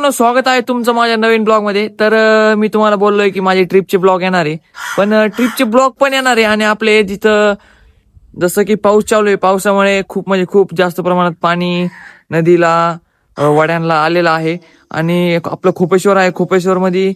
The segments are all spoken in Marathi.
मित्रांनो, स्वागत आहे तुमचं माझ्या नवीन ब्लॉग मध्ये. तर मी तुम्हाला बोललोय की माझे ट्रिपचे ब्लॉग येणार आहे, पण ट्रिपचे ब्लॉग पण येणार आहे. आणि आपले जिथं जसं की पाऊस चालू आहे, पावसामुळे खूप म्हणजे खूप जास्त प्रमाणात पाणी नदीला वड्यांना आलेलं आहे. आणि आपलं खोपेश्वर आहे, खोपेश्वर मध्ये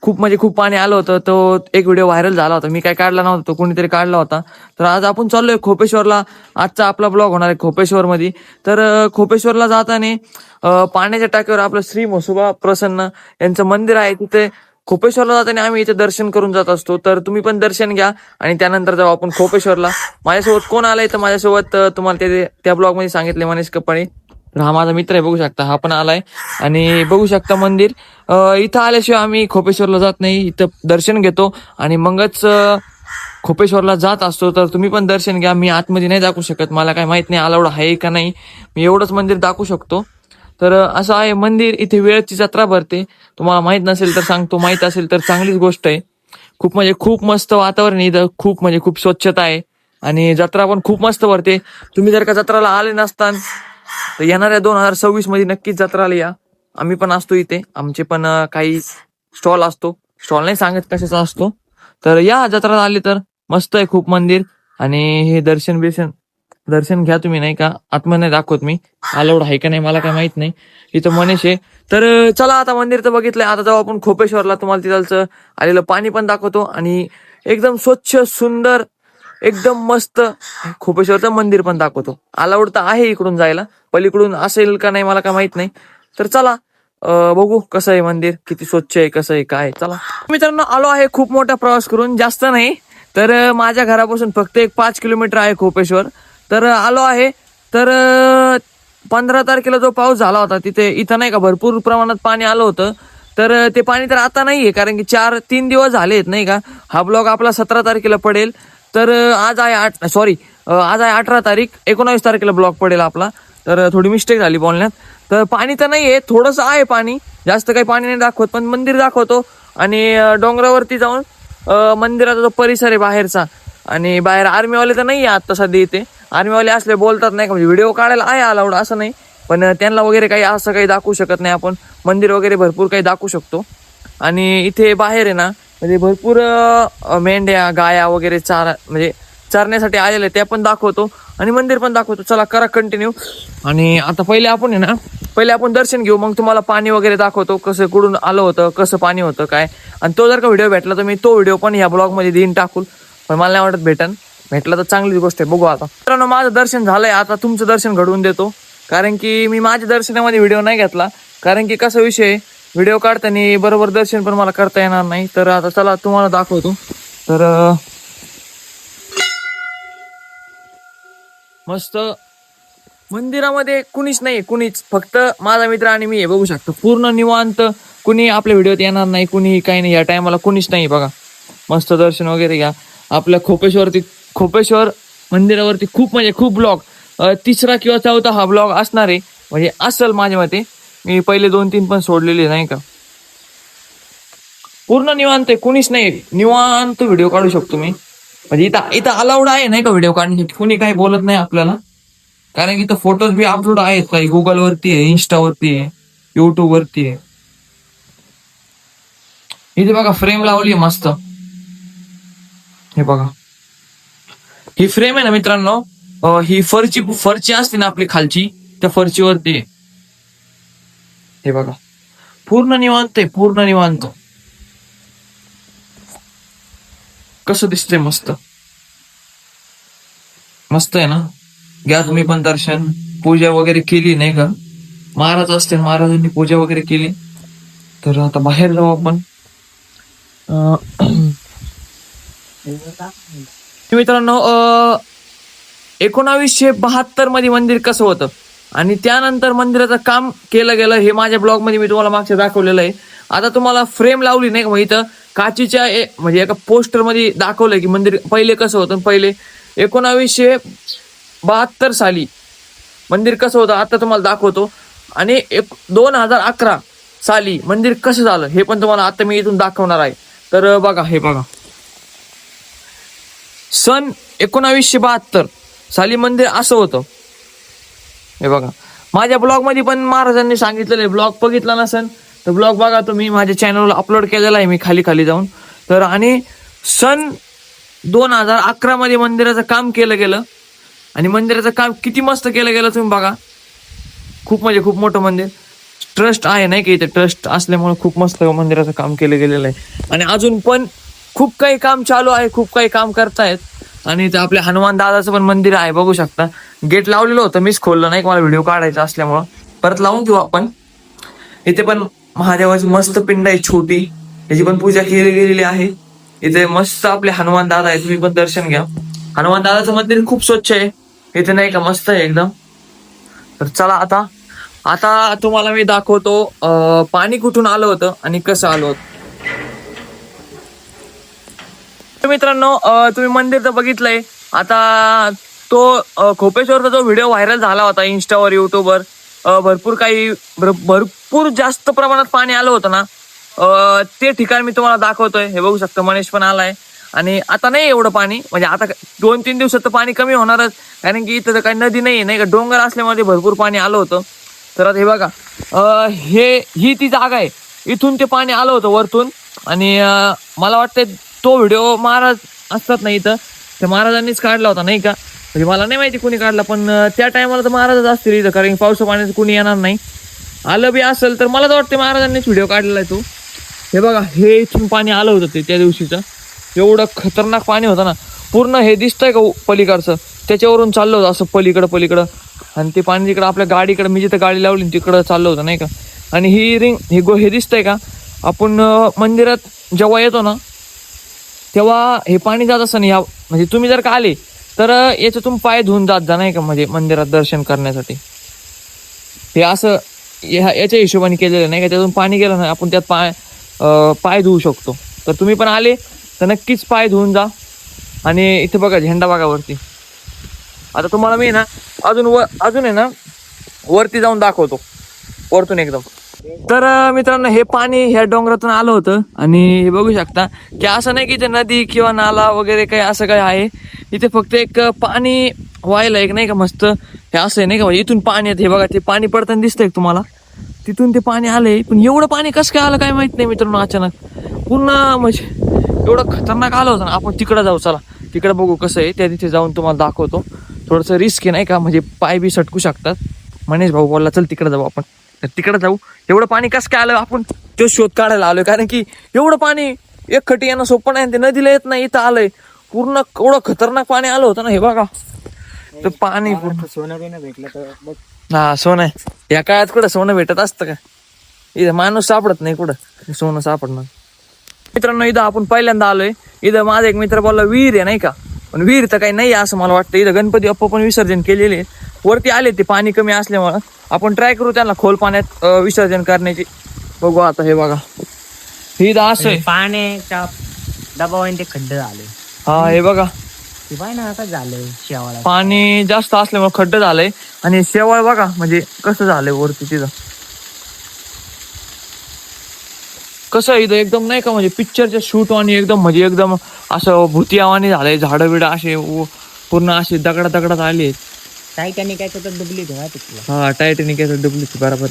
खूप म्हणजे खूप पाणी आलं होतं. तो एक व्हिडिओ व्हायरल झाला होता, मी काय काढला नव्हता, तो कोणीतरी काढला होता. तर आज आपण चाललोय खोपेश्वरला. आजचा आपला ब्लॉग होणार आहे खोपेश्वर मध्ये. तर खोपेश्वरला जाताना पाण्याच्या टाकीवर आपलं श्री म्हसोबा प्रसन्न यांचं मंदिर आहे. तिथे खोपेश्वरला जाताना आम्ही इथे दर्शन करून जात असतो. तर तुम्ही पण दर्शन घ्या आणि त्यानंतर जाऊ आपण खोपेश्वरला. माझ्यासोबत कोण आलाय तर माझ्यासोबत तुम्हाला ते त्या ब्लॉग मध्ये सांगितले, मनीष कपाळे. हा माझा मित्र आहे, बघू शकता, हा पण आलाय. आणि बघू शकता मंदिर. इथं आल्याशिवाय आम्ही खोपेश्वरला जात नाही, इथं दर्शन घेतो आणि मगच खोपेश्वरला जात असतो. तर तुम्ही पण दर्शन घ्या. मी आतमध्ये नाही दाखवू शकत, मला काय माहित नाही अलाउड आहे का नाही. मी एवढंच मंदिर दाखवू शकतो. तर असं आहे मंदिर. इथे वेळची जत्रा भरते. तुम्हाला माहित नसेल तर सांगतो, माहित असेल तर चांगलीच गोष्ट आहे. खूप म्हणजे खूप मस्त वातावरण आहे इथं, खूप म्हणजे खूप स्वच्छता आहे आणि जत्रा पण खूप मस्त भरते. तुम्ही जर का जत्राला आले नसतान तर येणाऱ्या 2026 मध्ये नक्कीच जत्राला या. आम्ही पण असतो इथे, आमचे पण काही स्टॉल असतो. स्टॉल नाही सांगत कशाचा असतो. तर या जत्राला आले तर मस्त आहे खूप मंदिर. आणि हे दर्शन घ्या तुम्ही, नाही का आत्मा नाही दाखवत मी, अलाउड आहे का नाही मला काय माहित नाही. इथं मनीष आहे. तर चला आता मंदिर तर बघितलंय, आता जाऊ आपण खोपेश्वरला. तुम्हाला तिथलचं आलेलं पाणी पण दाखवतो आणि एकदम स्वच्छ सुंदर एकदम मस्त खोपेश्वरचं मंदिर पण दाखवतो. अलाउड तर आहे इकडून जायला, पलीकडून असेल का नाही मला काय माहित नाही. तर चला बघू कसं आहे मंदिर, किती स्वच्छ आहे, कसं आहे काय. चला मित्रांनो, आलो आहे खूप मोठा प्रवास करून, जास्त नाही. तर माझ्या घरापासून फक्त 5 किलोमीटर आहे खोपेश्वर. तर आलो आहे. तर 15 तारखेला जो पाऊस झाला होता तिथे, इथं नाही का भरपूर प्रमाणात पाणी आलं होतं. तर ते पाणी तर आता नाहीये, कारण की 3 दिवस झालेत नाही का. हा ब्लॉग आपला 17 तारखेला पडेल. तर आज आहे आज आहे 18 तारीख, 19 तारखेला ब्लॉग पडेल आपला. तर थोडी मिस्टेक झाली बोलण्यात. तर पाणी तर नाहीये, थोडंसं आहे पाणी, जास्त काही पाणी नाही दाखवत, पण मंदिर दाखवतो. आणि डोंगरावरती जाऊन मंदिराचा जो परिसर आहे बाहेरचा, आणि बाहेर आर्मीवाले तर नाही आहे आता सध्या इथे. आर्मीवाले असले बोलतात नाही का, म्हणजे व्हिडिओ काढायला आहे अलाउड असं नाही, पण त्यांना वगैरे काही असं काही दाखवू शकत नाही आपण. मंदिर वगैरे भरपूर काही दाखवू शकतो. आणि इथे बाहेर आहे ना, म्हणजे भरपूर मेंढ्या गाया वगैरे म्हणजे चारण्यासाठी आलेले, त्या पण दाखवतो आणि मंदिर पण दाखवतो. चला करा कंटिन्यू. आणि आता पहिले आपण दर्शन घेऊ, मग तुम्हाला पाणी वगैरे दाखवतो, कसं कुठून आलं होतं, कसं पाणी होतं काय. आणि तो जर का व्हिडिओ भेटला तर मी तो व्हिडिओ पण ह्या ब्लॉगमध्ये देईन टाकून, पण मला नाही वाटत भेटला तर चांगलीच गोष्ट आहे. बघू आता मित्रांनो, माझं दर्शन झालंय, आता तुमचं दर्शन घडवून देतो. कारण की मी माझ्या दर्शनामध्ये व्हिडिओ नाही घेतला, कारण की कसा विषय, व्हिडिओ काढताना बरोबर दर्शन पण मला करता येणार नाही. तर आता चला तुम्हाला दाखवतो. तर मस्त मंदिरामध्ये कुणीच नाही, कुणीच, फक्त माझा मित्र आणि मी आहे. बघू शकतो पूर्ण निवांत, कुणी आपल्या व्हिडिओत येणार नाही, कुणी काही नाही. या टायमाला कुणीच नाही बघा. मस्त दर्शन वगैरे घ्या. आपल्या खोपेश्वर मंदिरावरती खूप म्हणजे खूप ब्लॉग, 3रा किंवा 4था हा ब्लॉग असणार आहे, म्हणजे असेल माझ्या मते. मी पहिले 2-3 पण सोडलेले नाही का. पूर्ण निवांत आहे, कुणीच नाही, निवांत व्हिडिओ काढू शकतो मी. म्हणजे इथं अलाउड आहे नाही का व्हिडिओ काढण्यासाठी, कुणी काही बोलत नाही आपल्याला. कारण की इथं फोटोज बी अपलोड आहेत, काही गुगल वरती आहे, इंस्टा वरती आहे, युट्यूब वरती आहे. इथे बघा फ्रेम लावली मस्त, हे बघा. ही फ्रेम आहे ना मित्रांनो, ही फरची असते ना आपली खालची, त्या फरचीवरती आहे. हे बघा पूर्ण निवांत आहे, पूर्ण निवांत. कसं दिसतंय, मस्त मस्त आहे ना. घ्या तुम्ही पण दर्शन. पूजा वगैरे केली नाही का, महाराज असते, महाराजांनी पूजा वगैरे केली. तर आता बाहेर जाऊ आपण. मित्रांनो, 1972 मध्ये मंदिर कसं होतं आणि त्यानंतर मंदिराचं काम केलं गेलं, हे माझ्या ब्लॉग मध्ये मी तुम्हाला मागच्या दाखवलेलं आहे. आता तुम्हाला फ्रेम लावली नाही का, मग इथं काचीच्या म्हणजे एका पोस्टर मध्ये दाखवलंय की मंदिर पहिले कसं होतं. पहिले 1972 साली मंदिर कसं होतं आता तुम्हाला दाखवतो. आणि 2011 साली मंदिर कसं झालं हे पण तुम्हाला आता मी इथून दाखवणार आहे. तर बघा, हे बघा, सन 1972 साली मंदिर असं होतं. हे बघा, माझ्या ब्लॉग मध्ये पण महाराजांनी सांगितलेलं आहे. ब्लॉग बघितला नसेल तर ब्लॉग बघा तुम्ही, माझ्या चॅनलवर अपलोड केलेला आहे मी खाली जाऊन. तर आणि सन 2011 मध्ये मंदिराचं काम केलं गेलं आणि मंदिराचं काम किती मस्त केलं गेलं तुम्ही बघा. खूप म्हणजे खूप मोठं मंदिर, ट्रस्ट आहे नाही की इथे, ट्रस्ट असल्यामुळे खूप मस्त मंदिराचं काम केलं गेलेलं आहे. आणि अजून पण खूप काही काम चालू आहे, खूप काही काम करतायत. आणि इथं आपल्या हनुमान दादाचं पण मंदिर आहे, बघू शकता. गेट लावलेलं होतं, मीच खोललं नाही, मला व्हिडिओ काढायचा असल्यामुळं परत लावून घेऊ आपण. इथे पण महादेवाची मस्त पिंड आहे छोटी, त्याची पण पूजा केली गेलेली आहे. इथे मस्त आपले हनुमान दादा आहे, तुम्ही पण दर्शन घ्या. हनुमान दादाचं मंदिर खूप स्वच्छ आहे इथे नाही का, मस्त आहे एकदम. तर चला आता तुम्हाला मी दाखवतो पाणी कुठून आलं होतं आणि कसं आलं होतं. मित्रांनो तुम्ही मंदिर तर बघितलंय. आता तो खोपेश्वरचा जो व्हिडिओ व्हायरल झाला होता इंस्टावर, युट्यूबवर, भरपूर जास्त प्रमाणात पाणी आलं होतं ना, ते ठिकाण मी तुम्हाला दाखवतोय. हे बघू शकता, मनीष पण आलाय. आणि आता नाही एवढं पाणी, म्हणजे आता 2-3 दिवसात तर पाणी कमी होणारच, कारण की इथं तर काही नदी नाही का, डोंगर असल्यामुळे भरपूर पाणी आलं होतं. तर आता हे बघा, ही ती जागा आहे, इथून ते पाणी आलं होतं वरतून. आणि मला वाटतं तो व्हिडिओ महाराज असतात ना इथं, त्या महाराजांनीच काढला होता नाही का, म्हणजे मला नाही माहिती कोणी काढला, पण त्या टायमाला तर महाराजच असतील इथं, कारण पावसा पाण्याचं कोणी येणार नाही. आलं बी असेल तर मला तर वाटतं महाराजांनीच व्हिडिओ काढलेला आहे तो. हे बघा, हे इथून पाणी आलं होतं ते त्या दिवशीचं, एवढं खतरनाक पाणी होतं ना. पूर्ण हे दिसतंय का पलीकडचं, त्याच्यावरून चाललं होतं असं पलीकडं. आणि ते पाणी तिकडं आपल्या गाडीकडे, मी जिथं गाडी लावली तिकडं चाललं होतं नाही का. आणि ही रिंग हे दिसतंय का, आपण मंदिरात जेव्हा येतो ना तेव्हा हे पाणी जात असं नाही, म्हणजे तुम्ही जर का आले तर याच्यातून पाय धुवून जात जा नाही का, म्हणजे मंदिरात दर्शन करण्यासाठी. हे असं याच्या हिशोबाने केलेलं नाही का, त्यातून पाणी गेलं ना आपण त्यात पाय धुवू शकतो. तर तुम्ही पण आले तर नक्कीच पाय धुवून जा. आणि इथे बघा झेंडा बघा वरती. आता तुम्हाला मी ना अजून आहे ना वरती जाऊन दाखवतो वरतून एकदम. तर मित्रांनो, हे पाणी ह्या डोंगरातून आलं होतं. आणि हे बघू शकता की असं नाही की इथे नदी किंवा नाला वगैरे काही असं काही आहे, इथे फक्त एक पाणी व्हायला एक नाही का मस्त हे असं आहे नाही का, इथून पाणी येतं. हे बघा, ते पाणी पडताना दिसतंय तुम्हाला, तिथून ते पाणी आलंय. पण एवढं पाणी कसं काय आलं काय माहित नाही मित्रांनो, अचानक पूर्ण म्हणजे एवढं खतरनाक आलं होतं ना. आपण तिकडं जाऊ, चला तिकडं बघू कसं आहे, त्या तिथे जाऊन तुम्हाला दाखवतो. थोडंसं रिस्क आहे नाही का, म्हणजे पाय बी सटकू शकतात. मनीष भाऊ बोलला चल तिकडे जाऊ आपण, तर तिकडे जाऊ. एवढं पाणी कसं काय आलं, आपण तो शोध काढायला आलोय, कारण की एवढं पाणी एक खटी येणं सोपं नाही, ते नदीला येत नाही, इथं आलंय पूर्ण. एवढं खतरनाक पाणी आलं होतं ना, हे बघा. तर पाणी पूर्ण सोनं बिनं भेटलं तर बघ. हा, सोनं या काळात कुठं सोनं भेटत असतं का, इथं माणूस सापडत नाही कुठं सोनं सापडणार. मित्रांनो, इथं आपण पहिल्यांदा आलोय. इथं माझा एक मित्र बोलला विहीर आहे नाही का, पण विहीर तर काही नाही असं मला वाटतं. इथं गणपती बाप्पा पण विसर्जन केलेले, वरती आले ते पाणी कमी असल्यामुळं. आपण ट्राय करू त्यांना खोल पाण्यात विसर्जन करण्याची, बघू. आता हे बघा, ही इथं असं आहे, पाण्याच्या दबावाने ते खड्डे झाले. हा हे बघा, ते पाय ना असं झालंय शेवाळा. पाणी जास्त असल्यामुळे खड्डे झालंय. आणि शेवाळ बघा म्हणजे कसं झालंय वरती, तिथं कसं इथं एकदम नाही का, म्हणजे पिक्चरच्या शूट आणि एकदम म्हणजे एकदम असं भूतियावानी झालंय. झाडं बिडं असे पूर्ण असे दगडात आले. टायटॅनिक काय तर डुबली माहिती तुला. हा, टायटॅनिक याचं डुबली बरोबर,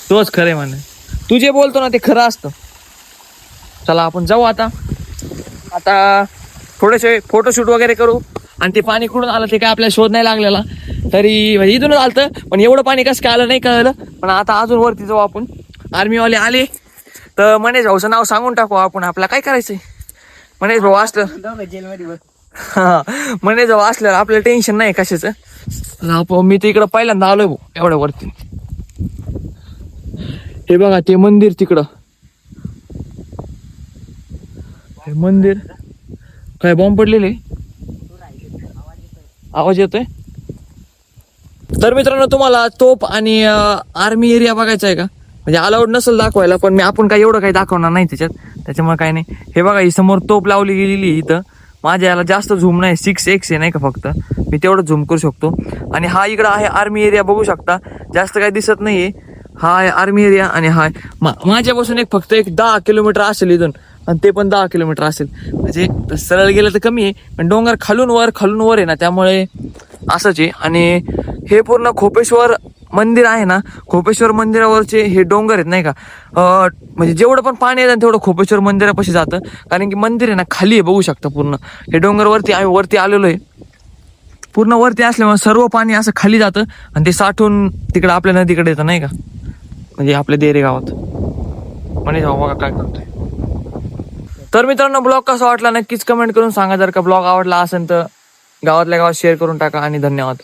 तोच खरंय म्हणे. तू जे बोलतो ना ते खरं असतं. चला आपण जाऊ आता थोडेसे फोटोशूट वगैरे करू. आणि ते पाणी कुठून आलं ते काय आपल्याला शोध नाही लागलेला, तरी म्हणजे इथूनच आलतं. पण एवढं पाणी कसं काय आलं नाही कळलं. पण आता अजून वरती जाऊ आपण. आर्मीवाले आले तर मनेश भाऊचं नाव सांगून टाकू आपण, आपल्याला काय करायचंय. मनेश भाऊ असलं, हा मनेश भाऊ असल्यावर आपल्याला टेन्शन नाही कशाचं. मी तर इकडं पहिल्यांदा आलोय भाऊ एवढ्या वरती. हे बघा ते मंदिर तिकडं, हे मंदिर काय बॉम्ब पडलेले, आवाज येतोय. तर मित्रांनो, तुम्हाला तोप आणि आर्मी एरिया बघायचा आहे का, म्हणजे अलाउड नसेल दाखवायला, पण आपण काय एवढं काही दाखवणार नाही त्याच्यामुळे काय नाही. हे बघा, ही समोर तोप लावली गेलेली इथं. माझ्या याला जास्त झूम नाही, 6x आहे नाही का फक्त, मी तेवढं झूम करू शकतो. आणि हा इकडं आहे आर्मी एरिया, बघू शकता जास्त काही दिसत नाहीये. हा आहे आर्मी एरिया. आणि हा माझ्यापासून फक्त 10 किलोमीटर असेल इथून, आणि ते पण 10 किलोमीटर असेल, म्हणजे सरळ गेलं तर कमी आहे. पण डोंगर खालून वर आहे ना, त्यामुळे असंच आहे. आणि हे पूर्ण खोपेश्वर मंदिर आहे ना, खोपेश्वर मंदिरावरचे हे डोंगर आहेत नाही का, म्हणजे जेवढं पण पाणी येतं तेवढं खोपेश्वर मंदिरापाशी जातं. कारण की मंदिर आहे ना खाली आहे, बघू शकता पूर्ण हे डोंगर वरती आम्ही वरती आलेलो आहे. पूर्ण वरती असल्यामुळे सर्व पाणी असं खाली जातं आणि ते साठून तिकडे आपल्या नदीकडे येतं नाही का, म्हणजे आपल्या देरे गावात. म्हणे बघा काय करतोय. तर मित्रांनो, ब्लॉग कसा वाटला नक्कीच कमेंट करून सांगा. जर का ब्लॉग आवडला असेल तर गावातल्या गावात शेअर करून टाका आणि धन्यवाद.